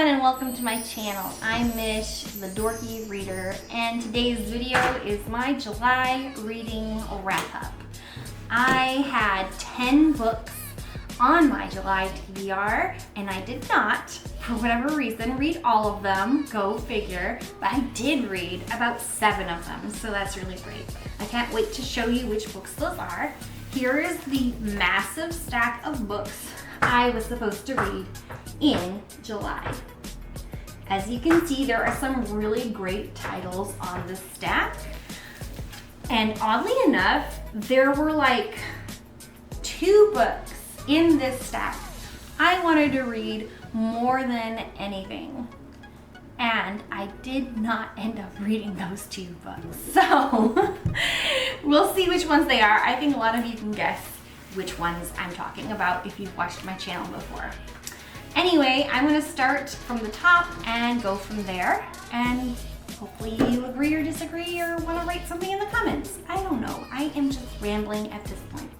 and welcome to my channel. I'm Mish, the Dorky Reader, and today's video is my July reading wrap-up. I had 10 books on my July TBR, and I did not, for whatever reason, read all of them, go figure, but I did read about 7 of them, so that's really great. I can't wait to show you which books those are. Here is the massive stack of books I was supposed to read in July. As you can see, there are some really great titles on this stack. And oddly enough, there were like 2 books in this stack I wanted to read more than anything. And I did not end up reading those 2 books. So we'll see which ones they are. I think a lot of you can guess which ones I'm talking about if you've watched my channel before. Anyway, I'm gonna start from the top and go from there, and hopefully you agree or disagree or wanna write something in the comments. I don't know, I am just rambling at this point.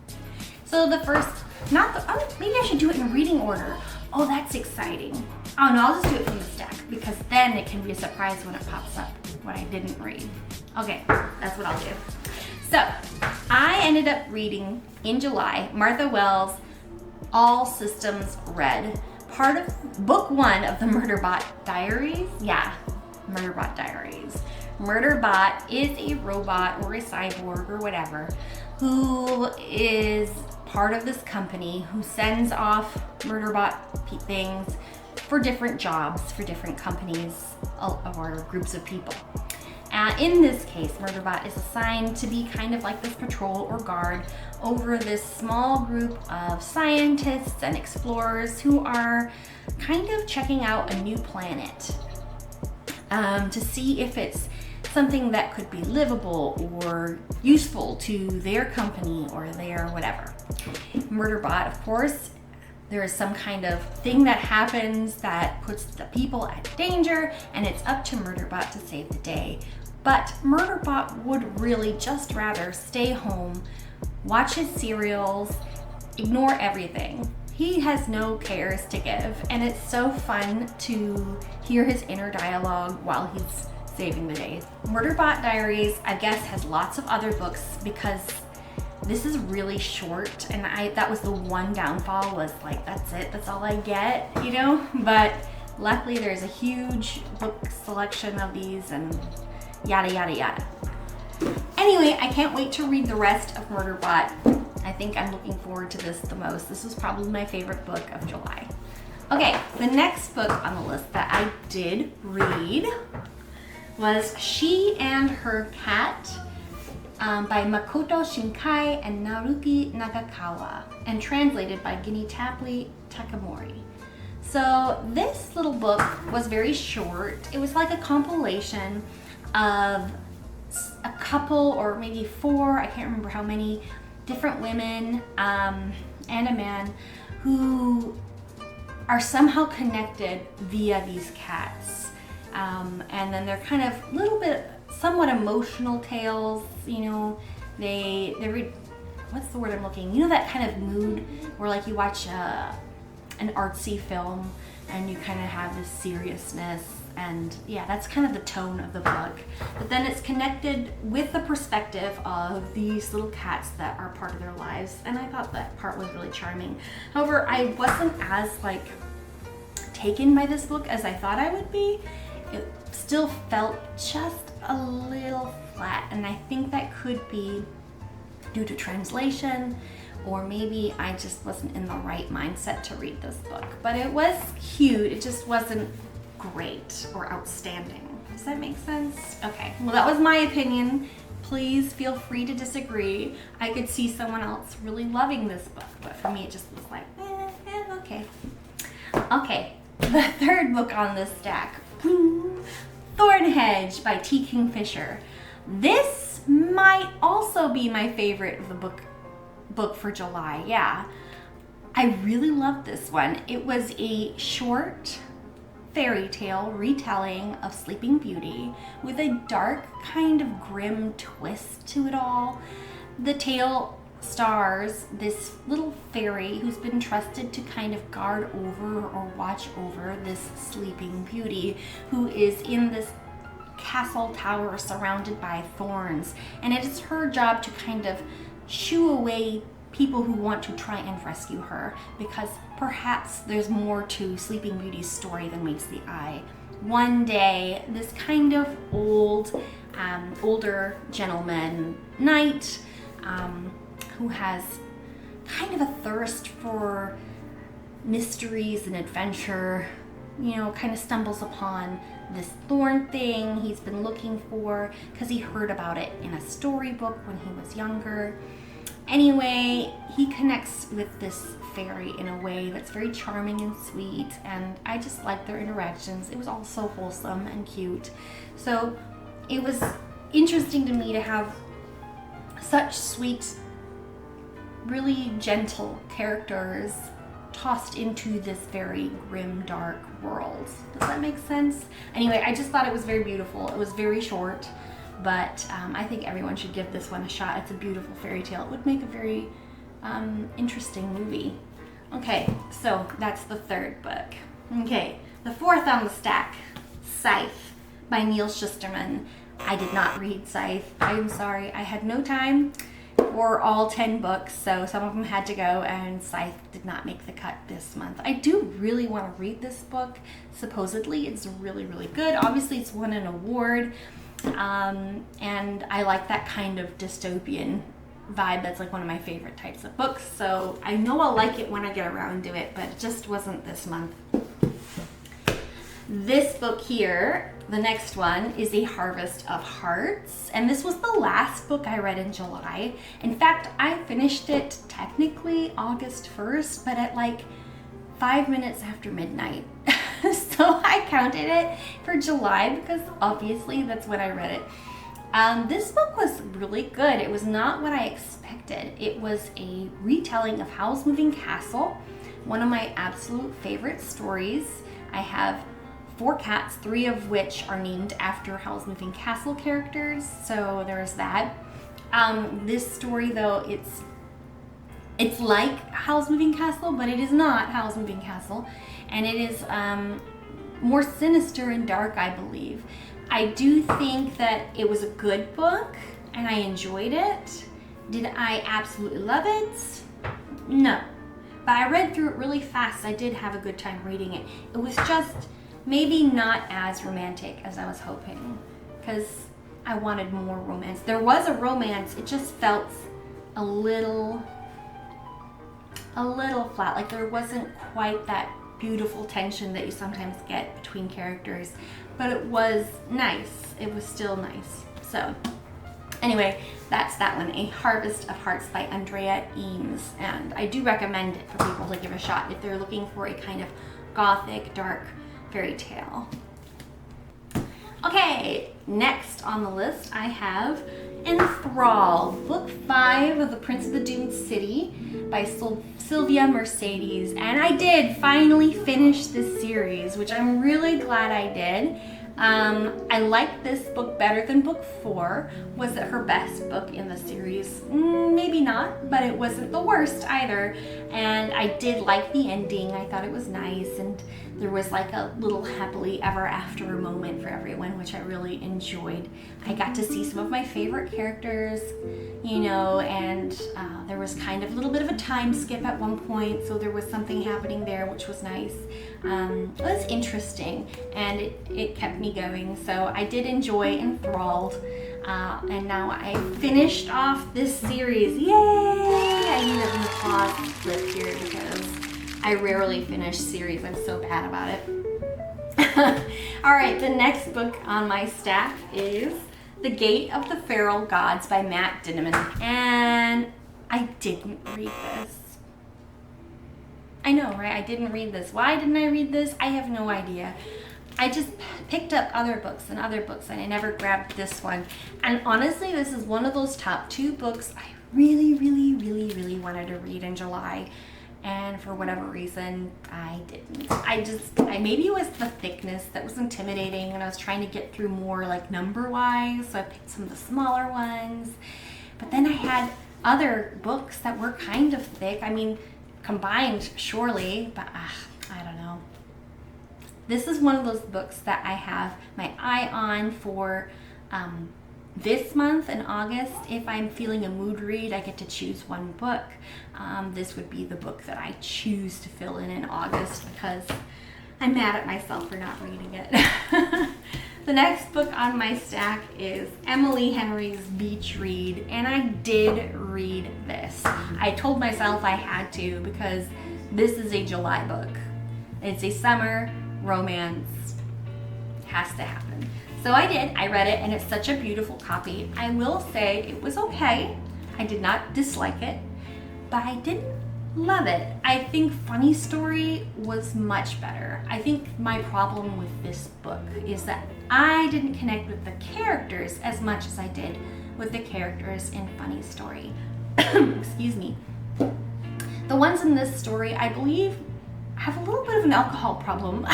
So the first, maybe I should do it in reading order. Oh, that's exciting. Oh no, I'll just do it from the stack because then it can be a surprise when it pops up what I didn't read. Okay, that's what I'll do. So, I ended up reading in July Martha Wells' All Systems Red, part of book 1 of the Murderbot Diaries. Yeah, Murderbot Diaries. Murderbot is a robot or a cyborg or whatever who is part of this company who sends off Murderbot things for different jobs, for different companies or groups of people. In this case, Murderbot is assigned to be kind of like this patrol or guard over this small group of scientists and explorers who are kind of checking out a new planet to see if it's something that could be livable or useful to their company or their whatever. Murderbot, of course, there is some kind of thing that happens that puts the people at danger, and it's up to Murderbot to save the day. But Murderbot would really just rather stay home, watch his serials, ignore everything. He has no cares to give, and it's so fun to hear his inner dialogue while he's saving the day. Murderbot Diaries, I guess, has lots of other books because this is really short, and that was the one downfall, was like, that's it, that's all I get, you know? But luckily there's a huge book selection of these and yada yada yada. Anyway, I can't wait to read the rest of Murderbot. I think I'm looking forward to this the most. This was probably my favorite book of July. Okay, the next book on the list that I did read was She and Her Cat by Makoto Shinkai and Naruki Nagakawa, and translated by Ginny Tapley Takamori. So this little book was very short. It was like a compilation of a couple, or maybe 4, I can't remember how many, different women and a man who are somehow connected via these cats. And then they're kind of little bit somewhat emotional tales, you know. They read, what's the word I'm looking, you know, that kind of mood where like you watch an artsy film and you kind of have this seriousness, and yeah, that's kind of the tone of the book. But then it's connected with the perspective of these little cats that are part of their lives, and I thought that part was really charming. However, I wasn't as like taken by this book as I thought I would be. It still felt just a little flat, and I think that could be due to translation, or maybe I just wasn't in the right mindset to read this book. But it was cute, it just wasn't great or outstanding. Does that make sense? Okay, well, that was my opinion. Please feel free to disagree. I could see someone else really loving this book, but for me it just was like, okay. Okay, the third book on this stack, Thornhedge by T. Kingfisher. This might also be my favorite of the book for July. Yeah, I really loved this one. It was a short fairy tale retelling of Sleeping Beauty with a dark, kind of grim twist to it all. The tale stars this little fairy who's been trusted to kind of guard over or watch over this sleeping beauty who is in this castle tower surrounded by thorns, and it is her job to kind of shoo away people who want to try and rescue her, because perhaps there's more to Sleeping Beauty's story than meets the eye. One day, this kind of older gentleman knight who has kind of a thirst for mysteries and adventure, you know, kind of stumbles upon this thorn thing he's been looking for because he heard about it in a storybook when he was younger. Anyway, he connects with this fairy in a way that's very charming and sweet, and I just liked their interactions. It was all so wholesome and cute. So it was interesting to me to have such sweet, really gentle characters tossed into this very grim, dark world. Does that make sense? Anyway, I just thought it was very beautiful. It was very short, but I think everyone should give this one a shot. It's a beautiful fairy tale. It would make a very interesting movie. Okay, so that's the third book. Okay, the fourth on the stack, Scythe by Neil Shusterman. I did not read Scythe. I'm sorry, I had no time for all 10 books, so some of them had to go, and Scythe did not make the cut this month. I do really want to read this book. Supposedly it's really, really good. Obviously it's won an award, and I like that kind of dystopian vibe. That's like one of my favorite types of books, so I know I'll like it when I get around to it, but it just wasn't this month. This book here, the next one, is A Harvest of Hearts, and this was the last book I read in July. In fact, I finished it technically August 1st, but at like 5 minutes after midnight. So I counted it for July because obviously that's when I read it. This book was really good. It was not what I expected. It was a retelling of Howl's Moving Castle, one of my absolute favorite stories. I have 4 cats, 3 of which are named after Howl's Moving Castle characters, so there's that. This story, though, it's like Howl's Moving Castle, but it is not Howl's Moving Castle, and it is more sinister and dark, I believe. I do think that it was a good book, and I enjoyed it. Did I absolutely love it? No. But I read through it really fast. I did have a good time reading it. It was just maybe not as romantic as I was hoping, because I wanted more romance. There was a romance, it just felt a little flat. Like there wasn't quite that beautiful tension that you sometimes get between characters, but it was nice. It was still nice. So anyway, that's that one, A Harvest of Hearts by Andrea Eames, and I do recommend it for people to give a shot if they're looking for a kind of gothic, dark fairy tale. Okay, next on the list I have Enthralled, Book 5 of The Prince of the Doomed City by Sylvia Mercedes. And I did finally finish this series, which I'm really glad I did. I liked this book better than book 4. Was it her best book in the series? Maybe not, but it wasn't the worst either. And I did like the ending. I thought it was nice, and there was like a little happily ever after moment for everyone, which I really enjoyed. I got to see some of my favorite characters, you know, and there was kind of a little bit of a time skip at one point, so there was something happening there, which was nice. It was interesting, and it kept me going, so I did enjoy Enthralled. And now I finished off this series. Yay! I need an applause clip here because I rarely finish series. I'm so bad about it. All right, the next book on my stack is The Gate of the Feral Gods by Matt Dinniman. And I didn't read this. I know, right? I didn't read this. Why didn't I read this? I have no idea. I just picked up other books and I never grabbed this one. And honestly, this is one of those top 2 books I really wanted to read in July. And for whatever reason, I didn't. Maybe it was the thickness that was intimidating, and I was trying to get through more like number-wise, so I picked some of the smaller ones. But then I had other books that were kind of thick. I mean, combined surely, but I don't know. This is one of those books that I have my eye on for this month in August. If I'm feeling a mood read, I get to choose one book. This would be the book that I choose to fill in August because I'm mad at myself for not reading it. The next book on my stack is Emily Henry's Beach Read, and I did read this. I told myself I had to because this is a July book. It's a summer romance. Has to happen. So I did. I read it, and it's such a beautiful copy. I will say it was okay. I did not dislike it, but I didn't love it. I think Funny Story was much better. I think my problem with this book is that I didn't connect with the characters as much as I did with the characters in Funny Story. Excuse me. The ones in this story, I believe, have a little bit of an alcohol problem.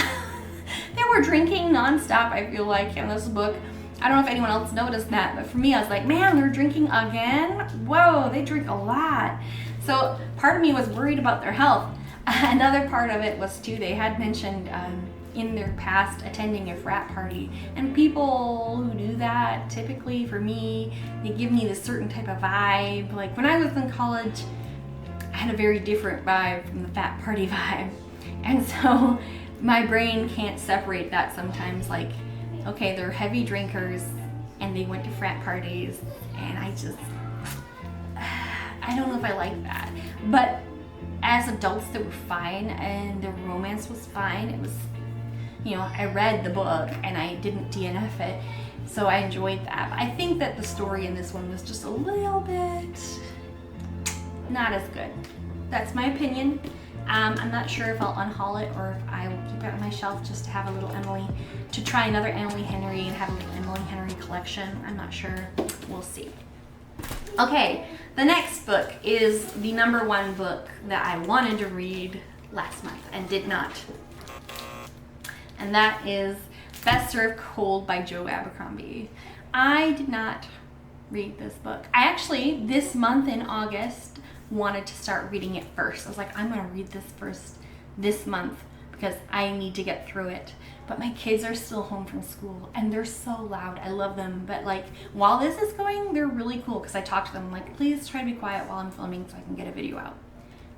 They were drinking nonstop, I feel like, in this book. I don't know if anyone else noticed that, but for me, I was like, man, they're drinking again? Whoa, they drink a lot. So part of me was worried about their health. Another part of it was, too, they had mentioned in their past attending a frat party. And people who do that, typically, for me, they give me this certain type of vibe. Like, when I was in college, I had a very different vibe from the frat party vibe. And so my brain can't separate that sometimes. Like, okay, they're heavy drinkers and they went to frat parties, and I don't know if I like that. But as adults, they were fine, and the romance was fine. It was, you know, I read the book and I didn't DNF it, so I enjoyed that. But I think that the story in this one was just a little bit not as good. That's my opinion. I'm not sure if I'll unhaul it or if I will keep it on my shelf just to have a little Emily, to try another Emily Henry and have a little Emily Henry collection. I'm not sure. We'll see. Okay, the next book is the #1 book that I wanted to read last month and did not. And that is Best Served Cold by Joe Abercrombie. I did not read this book. I actually, this month in August, wanted to start reading it first. I was like, I'm gonna read this first this month because I need to get through it. But my kids are still home from school and they're so loud. I love them, but like while this is going, they're really cool because I talk to them like, please try to be quiet while I'm filming so I can get a video out.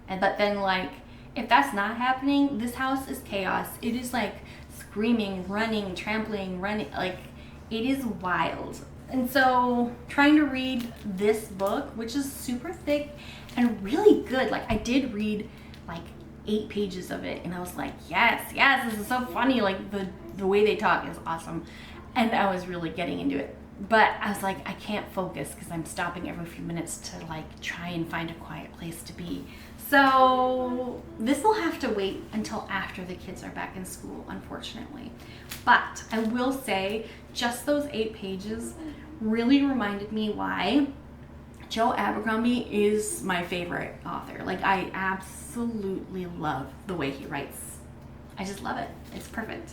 But then like, if that's not happening, this house is chaos. It is like screaming, running, trampling, running, like it is wild. And so trying to read this book, which is super thick and really good. Like I did read like 8 pages of it and I was like, yes, this is so funny. Like the way they talk is awesome. And I was really getting into it. But I was like, I can't focus because I'm stopping every few minutes to like try and find a quiet place to be. So this will have to wait until after the kids are back in school, unfortunately. But I will say just those 8 pages really reminded me why Joe Abercrombie is my favorite author. Like I absolutely love the way he writes. I just love it. It's perfect.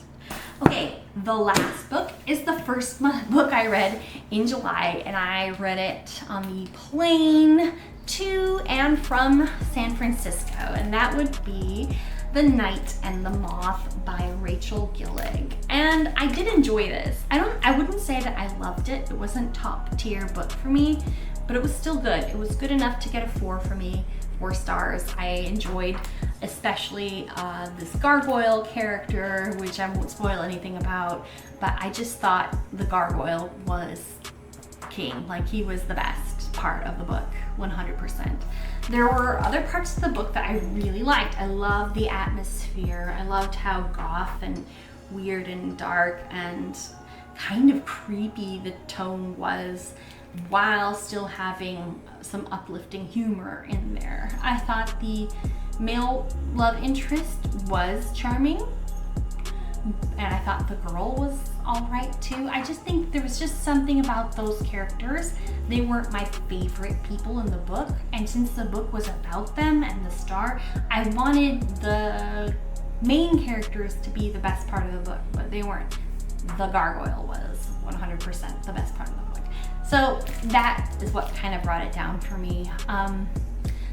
Okay, the last book is the first book I read in July, and I read it on the plane to and from San Francisco, and that would be The Night and the Moth by Rachel Gillig. And I did enjoy this. I wouldn't say that I loved it. It wasn't top tier book for me, but it was still good. It was good enough to get a 4 for me, 4 stars. I enjoyed especially this gargoyle character, which I won't spoil anything about, but I just thought the gargoyle was king. Like he was the best part of the book, 100%. There were other parts of the book that I really liked. I loved the atmosphere. I loved how goth and weird and dark and kind of creepy the tone was, while still having some uplifting humor in there. I thought the male love interest was charming, and I thought the girl was all right too. I just think there was just something about those characters. They weren't my favorite people in the book, and since the book was about them and the star, I wanted the main characters to be the best part of the book, but they weren't. The gargoyle was 100% the best part of the book. So that is what kind of brought it down for me.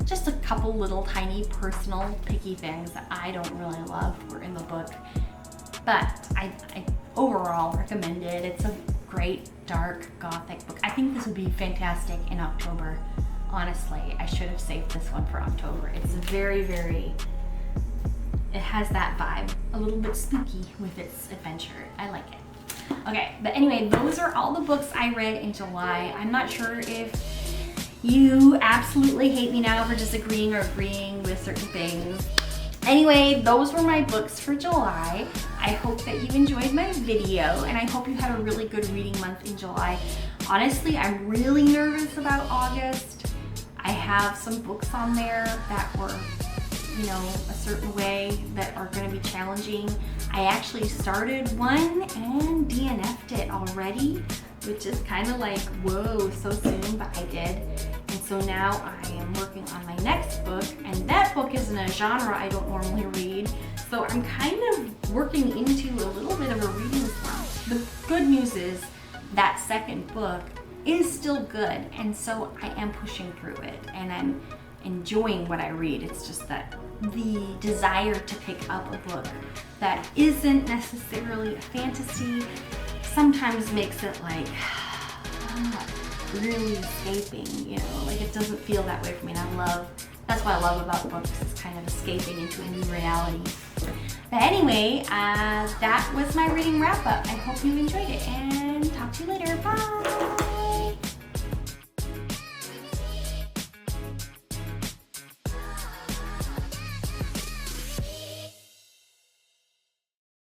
Just a couple little tiny personal picky things that I don't really love were in the book, but I overall recommend it. It's a great dark gothic book. I think this would be fantastic in October. Honestly, I should have saved this one for October. It's very, it has that vibe, a little bit spooky with its adventure. I like it. Okay, but anyway, those are all the books I read in July. I'm not sure if you absolutely hate me now for disagreeing or agreeing with certain things. Anyway, those were my books for July. I hope that you enjoyed my video, and I hope you had a really good reading month in July. Honestly, I'm really nervous about August. I have some books on there that were, you know, a certain way that are going to be challenging. I actually started one and DNF'd it already, which is kind of like, whoa, so soon, but I did. And so now I am working on my next book, and that book is in a genre I don't normally read. So I'm kind of working into a little bit of a reading slump. The good news is that second book is still good, and so I am pushing through it, and I'm enjoying what I read. It's just that the desire to pick up a book that isn't necessarily a fantasy sometimes makes it like not really escaping, you know, like it doesn't feel that way for me. And that's what I love about books, is kind of escaping into a new reality. But anyway, that was my reading wrap up. I hope you enjoyed it, and talk to you later.